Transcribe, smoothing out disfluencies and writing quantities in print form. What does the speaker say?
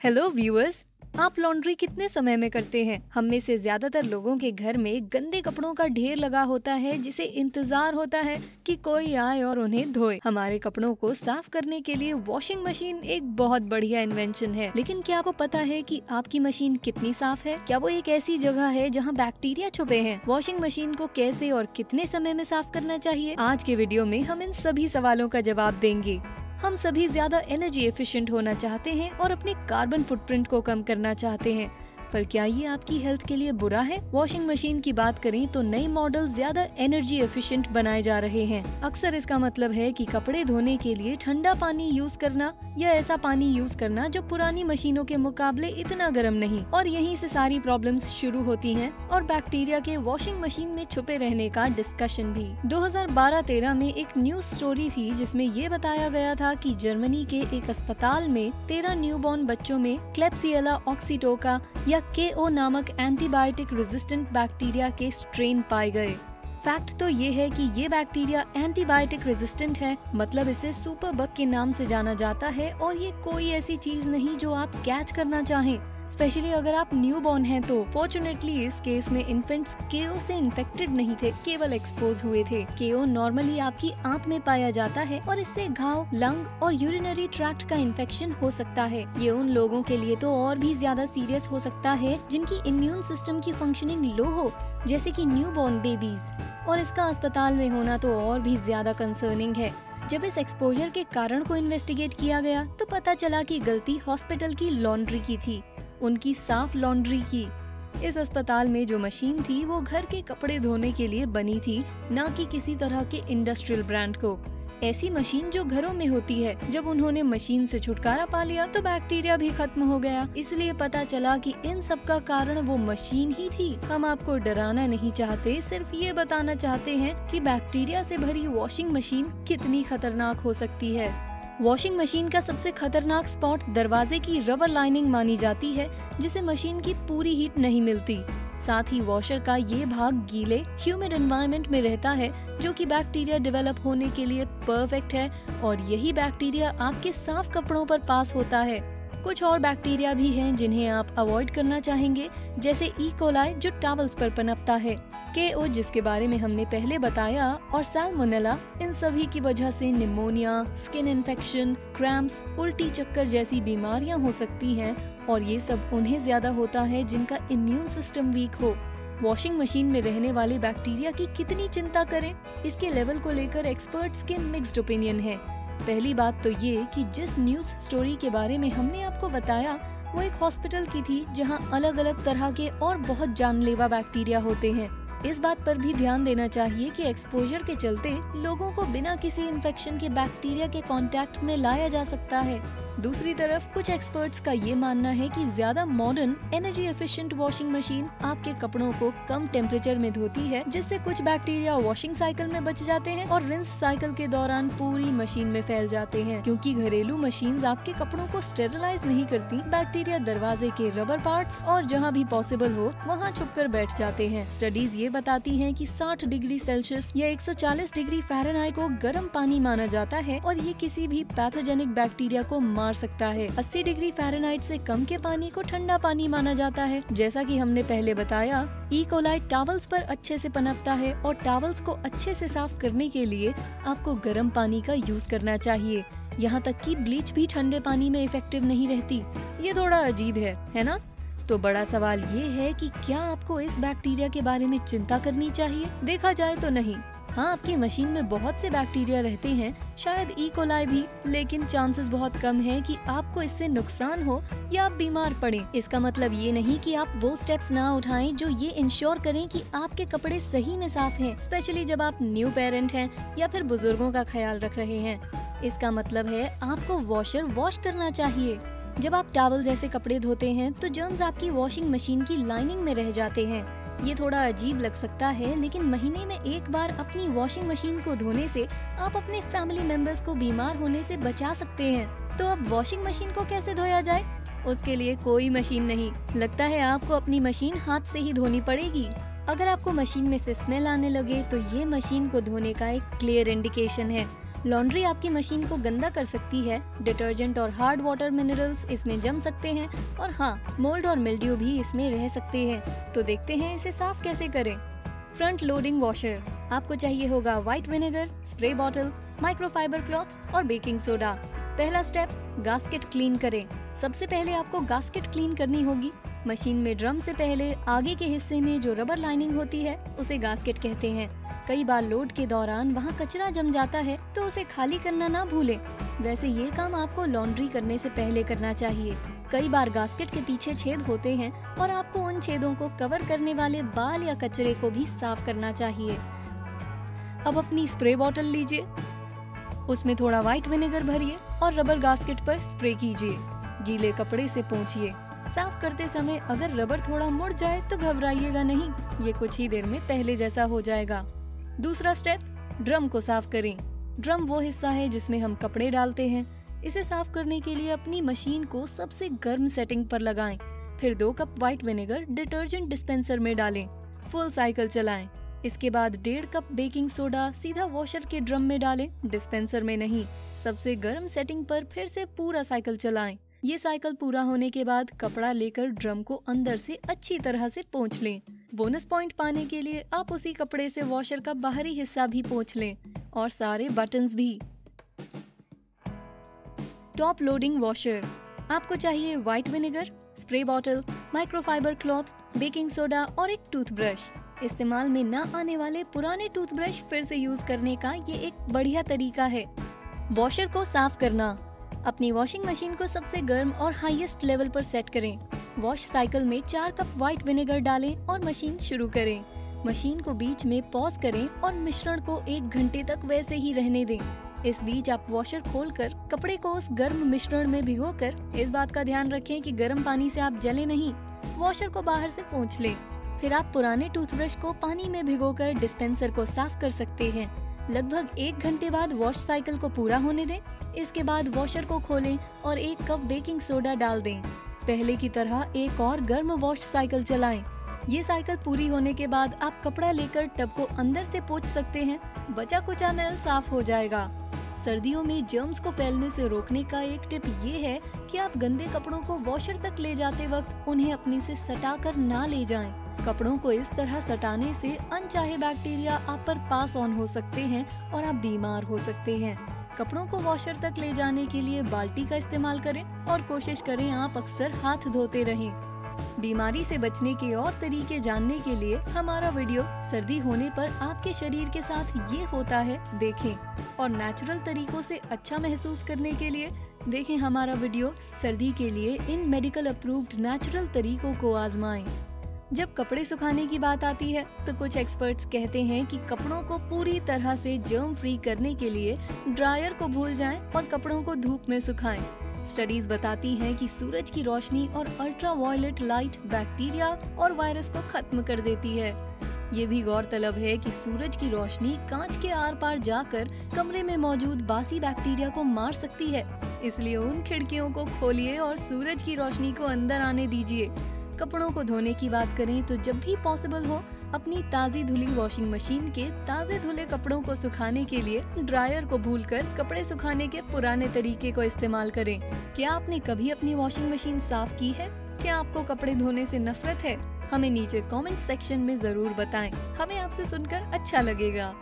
Hello viewers, आप laundry कितने समय में करते हैं? हम में से ज्यादातर लोगों के घर में गंदे कपड़ों का ढेर लगा होता है, जिसे इंतजार होता है कि कोई आए और उन्हें धोए। हमारे कपड़ों को साफ करने के लिए वॉशिंग मशीन एक बहुत बढ़िया इन्वेंशन है, लेकिन क्या आपको पता है कि आपकी मशीन कितनी साफ है? क्या वो एक ऐसी जगह है जहाँ बैक्टीरिया छुपे हैं? वॉशिंग मशीन को कैसे और कितने समय में साफ करना चाहिए? आज के वीडियो में हम इन सभी सवालों का जवाब देंगे। हम सभी ज्यादा एनर्जी एफिशिएंट होना चाहते हैं और अपने कार्बन फुटप्रिंट को कम करना चाहते हैं, पर क्या ये आपकी हेल्थ के लिए बुरा है? वॉशिंग मशीन की बात करें तो नए मॉडल ज्यादा एनर्जी एफिशिएंट बनाए जा रहे हैं। अक्सर इसका मतलब है कि कपड़े धोने के लिए ठंडा पानी यूज करना या ऐसा पानी यूज करना जो पुरानी मशीनों के मुकाबले इतना गर्म नहीं, और यहीं से सारी प्रॉब्लम्स शुरू होती हैं और बैक्टीरिया के वॉशिंग मशीन में छुपे रहने का डिस्कशन भी। 2012-13 में एक न्यूज स्टोरी थी जिसमें ये बताया गया था कि जर्मनी के एक अस्पताल में 13 न्यूबॉर्न बच्चों में क्लेब्सिएला ऑक्सीटोका या KO नामक एंटीबायोटिक रेजिस्टेंट बैक्टीरिया के स्ट्रेन पाए गए। फैक्ट तो ये है कि ये बैक्टीरिया एंटीबायोटिक रेजिस्टेंट है, मतलब इसे सुपर बग के नाम से जाना जाता है, और ये कोई ऐसी चीज नहीं जो आप कैच करना चाहें, स्पेशली अगर आप न्यूबॉर्न हैं तो। फॉर्चुनेटली इस केस में इन्फेंट्स KO से इन्फेक्टेड नहीं थे, केवल एक्सपोज हुए थे। KO नॉर्मली आपकी आंत में पाया जाता है और इससे घाव, लंग और यूरिनरी ट्रैक्ट का इन्फेक्शन हो सकता है। ये उन लोगों के लिए तो और भी ज्यादा सीरियस हो सकता है जिनकी इम्यून सिस्टम की फंक्शनिंग लो हो, जैसे कि न्यूबॉर्न बेबीज, और इसका अस्पताल में होना तो और भी ज्यादा कंसर्निंग है। जब इस एक्सपोजर के कारण को इन्वेस्टिगेट किया गया तो पता चला कि गलती हॉस्पिटल की लॉन्ड्री की थी, उनकी साफ लॉन्ड्री की। इस अस्पताल में जो मशीन थी वो घर के कपड़े धोने के लिए बनी थी, ना कि किसी तरह के इंडस्ट्रियल ब्रांड को। ऐसी मशीन जो घरों में होती है, जब उन्होंने मशीन से छुटकारा पा लिया तो बैक्टीरिया भी खत्म हो गया। इसलिए पता चला कि इन सब का कारण वो मशीन ही थी। हम आपको डराना नहीं चाहते, सिर्फ ये बताना चाहते हैं कि बैक्टीरिया से भरी वॉशिंग मशीन कितनी खतरनाक हो सकती है। वॉशिंग मशीन का सबसे खतरनाक स्पॉट दरवाजे की रबर लाइनिंग मानी जाती है, जिसे मशीन की पूरी हीट नहीं मिलती। साथ ही वॉशर का ये भाग गीले, ह्यूमिड एनवायरनमेंट में रहता है, जो कि बैक्टीरिया डेवलप होने के लिए परफेक्ट है, और यही बैक्टीरिया आपके साफ कपड़ों पर पास होता है। कुछ और बैक्टीरिया भी हैं जिन्हें आप अवॉइड करना चाहेंगे, जैसे ई कोलाई जो टॉवल्स पर पनपता है, KO जिसके बारे में हमने पहले बताया, और सैल्मोनेला। इन सभी की वजह से निमोनिया, स्किन इन्फेक्शन, क्रैम्प्स, उल्टी चक्कर जैसी बीमारियां हो सकती हैं, और ये सब उन्हें ज्यादा होता है जिनका इम्यून सिस्टम वीक हो। वॉशिंग मशीन में रहने वाले बैक्टीरिया की कितनी चिंता करें, इसके लेवल को लेकर एक्सपर्ट्स के मिक्स्ड ओपिनियन है। पहली बात तो ये कि जिस न्यूज स्टोरी के बारे में हमने आपको बताया वो एक हॉस्पिटल की थी, जहां अलग अलग तरह के और बहुत जानलेवा बैक्टीरिया होते हैं। इस बात पर भी ध्यान देना चाहिए कि एक्सपोजर के चलते लोगों को बिना किसी इन्फेक्शन के बैक्टीरिया के कांटेक्ट में लाया जा सकता है। दूसरी तरफ कुछ एक्सपर्ट्स का ये मानना है कि ज्यादा modern energy efficient washing machine आपके कपड़ों को कम टेम्परेचर में धोती है, जिससे कुछ बैक्टीरिया वॉशिंग साइकिल में बच जाते हैं और रिंस साइकिल के दौरान पूरी मशीन में फैल जाते हैं। क्योंकि घरेलू मशीन्स आपके कपड़ों को स्टेरिलाइज नहीं करती, बैक्टीरिया दरवाजे के रबर पार्ट्स और जहाँ भी पॉसिबल हो वहाँ छुपकर बैठ जाते हैं। स्टडीज ये बताती हैं कि 60 डिग्री सेल्सियस या 140 डिग्री फ़ारेनहाइट को गर्म पानी माना जाता है, और ये किसी भी पैथोजेनिक बैक्टीरिया को मार सकता है। 80 डिग्री फ़ारेनहाइट से कम के पानी को ठंडा पानी माना जाता है। जैसा कि हमने पहले बताया, ई कोलाई टॉवल्स पर अच्छे से पनपता है, और टॉवल्स को अच्छे से साफ करने के लिए आपको गर्म पानी का यूज करना चाहिए। यहाँ तक कि ब्लीच भी ठंडे पानी में इफेक्टिव नहीं रहती। ये थोड़ा अजीब है ना? तो बड़ा सवाल ये है कि क्या आपको इस बैक्टीरिया के बारे में चिंता करनी चाहिए? देखा जाए तो नहीं। हाँ, आपकी मशीन में बहुत से बैक्टीरिया रहते हैं, शायद ई कोलाई भी, लेकिन चांसेस बहुत कम है कि आपको इससे नुकसान हो या आप बीमार पड़ें। इसका मतलब ये नहीं कि आप वो स्टेप्स ना उठाएं जो ये इंश्योर करें कि आपके कपड़े सही में साफ हैं, स्पेशली जब आप न्यू पेरेंट हैं या फिर बुजुर्गों का ख्याल रख रहे हैं। इसका मतलब है आपको वॉशर वॉश करना चाहिए। जब आप टॉवल जैसे कपड़े धोते हैं तो जर्म्स आपकी वॉशिंग मशीन की लाइनिंग में रह जाते हैं। ये थोड़ा अजीब लग सकता है, लेकिन महीने में एक बार अपनी वॉशिंग मशीन को धोने से आप अपने फैमिली मेंबर्स को बीमार होने से बचा सकते हैं। तो अब वॉशिंग मशीन को कैसे धोया जाए? उसके लिए कोई मशीन नहीं, लगता है आपको अपनी मशीन हाथ से ही धोनी पड़ेगी। अगर आपको मशीन में से स्मेल आने लगे तो ये मशीन को धोने का एक क्लियर इंडिकेशन है। लॉन्ड्री आपकी मशीन को गंदा कर सकती है। डिटर्जेंट और हार्ड वाटर मिनरल्स इसमें जम सकते हैं और हाँ, मोल्ड और मिल्ड्यू भी इसमें रह सकते हैं। तो देखते हैं इसे साफ कैसे करें। Front loading washer. आपको चाहिए होगा white vinegar, spray bottle, microfibre cloth और बेकिंग सोडा। पहला स्टेप, गास्केट क्लीन करें। सबसे पहले आपको गास्केट क्लीन करनी होगी। मशीन में ड्रम से पहले आगे के हिस्से में जो रबर लाइनिंग होती है उसे गास्केट कहते हैं। कई बार लोड के दौरान वहाँ कचरा जम जाता है तो उसे खाली करना ना भूलें। वैसे ये काम आपको लॉन्ड्री करने से पहले करना चाहिए। कई बार गास्केट के पीछे छेद होते हैं और आपको उन छेदों को कवर करने वाले बाल या कचरे को भी साफ करना चाहिए। अब अपनी स्प्रे बॉटल लीजिए, उसमें थोड़ा व्हाइट विनेगर भरिए और रबर गास्केट पर स्प्रे कीजिए। गीले कपड़े से पोंछिए। साफ करते समय अगर रबर थोड़ा मुड़ जाए तो घबराइएगा नहीं, ये कुछ ही देर में पहले जैसा हो जाएगा। दूसरा स्टेप, ड्रम को साफ करें। ड्रम वो हिस्सा है जिसमें हम कपड़े डालते हैं। इसे साफ करने के लिए अपनी मशीन को सबसे गर्म सेटिंग पर लगाएं। फिर 2 cup white vinegar detergent dispenser में डालें। फुल साइकिल चलाएं। इसके बाद 1.5 कप बेकिंग सोडा सीधा वॉशर के ड्रम में डालें, डिस्पेंसर में नहीं। सबसे गर्म सेटिंग पर फिर से पूरा साइकिल चलाएं। ये साइकिल पूरा होने के बाद कपड़ा लेकर ड्रम को अंदर से अच्छी तरह से पोंछ लें। बोनस पॉइंट पाने के लिए आप उसी कपड़े से वॉशर का बाहरी हिस्सा भी पोंछ लें और सारे बटन्स भी। Top loading washer. आपको चाहिए white vinegar, spray bottle, microfibre cloth, baking soda और एक टूथब्रश। इस्तेमाल में न आने वाले पुराने टूथब्रश फिर से यूज करने का ये एक बढ़िया तरीका है। वॉशर को साफ करना। अपनी वॉशिंग मशीन को सबसे गर्म और हाईएस्ट लेवल पर सेट करें। वॉश साइकिल में 4 कप व्हाइट विनेगर डालें और मशीन शुरू करें। मशीन को बीच में पॉज करें और मिश्रण को 1 घंटे तक वैसे ही रहने दें। इस बीच आप वॉशर खोलकर कपड़े को उस गर्म मिश्रण में भिगोकर इस बात का ध्यान रखें कि गर्म पानी से आप जले नहीं। वॉशर को बाहर से पोंछ लें। फिर आप पुराने टूथब्रश को पानी में भिगोकर डिस्पेंसर को साफ कर सकते हैं। लगभग 1 घंटे बाद वॉश साइकिल को पूरा होने दें। इसके बाद वॉशर को खोलें और 1 कप बेकिंग सोडा डाल दें। पहले की तरह एक और गर्म वॉश साइकिल चलाएं। ये साइकिल पूरी होने के बाद आप कपड़ा लेकर टब को अंदर से पोंछ सकते हैं। बचा कुचा मैल साफ हो जाएगा। सर्दियों में जर्म्स को फैलने से रोकने का एक टिप ये है कि आप गंदे कपड़ों को वॉशर तक ले जाते वक्त उन्हें अपने से सटाकर ना ले जाएं। कपड़ों को इस तरह सटाने से अनचाहे बैक्टीरिया आप पर पास ऑन हो सकते हैं और आप बीमार हो सकते हैं। कपड़ों को वॉशर तक ले जाने के लिए बाल्टी का इस्तेमाल करें और कोशिश करें आप अक्सर हाथ धोते रहें। बीमारी से बचने के और तरीके जानने के लिए हमारा वीडियो सर्दी होने पर आपके शरीर के साथ ये होता है देखें और नेचुरल तरीकों से अच्छा महसूस करने के लिए देखें हमारा वीडियो सर्दी के लिए इन मेडिकल अप्रूव्ड नेचुरल तरीकों को आजमाएं। जब कपड़े सुखाने की बात आती है तो कुछ एक्सपर्ट्स कहते हैं कि कपड़ों को पूरी तरह से जर्म फ्री करने के लिए ड्रायर को भूल जाएं और कपड़ों को धूप में सुखाएं। स्टडीज बताती हैं कि सूरज की रोशनी और अल्ट्रावायलेट लाइट बैक्टीरिया और वायरस को खत्म कर देती है। ये भी गौरतलब है कि सूरज की रोशनी कांच के आर पार जाकर कमरे में मौजूद बासी बैक्टीरिया को मार सकती है। इसलिए उन खिड़कियों को खोलिए और सूरज की रोशनी को अंदर आने दीजिए। कपड़ों को धोने की बात करें तो जब भी पॉसिबल हो अपनी ताज़ी धुली वॉशिंग मशीन के ताज़े धुले कपड़ों को सुखाने के लिए ड्रायर को भूलकर कपड़े सुखाने के पुराने तरीके को इस्तेमाल करें। क्या आपने कभी अपनी वॉशिंग मशीन साफ की है? क्या आपको कपड़े धोने से नफरत है? हमें नीचे कमेंट सेक्शन में जरूर बताएं। हमें आपसे सुनकर अच्छा लगेगा।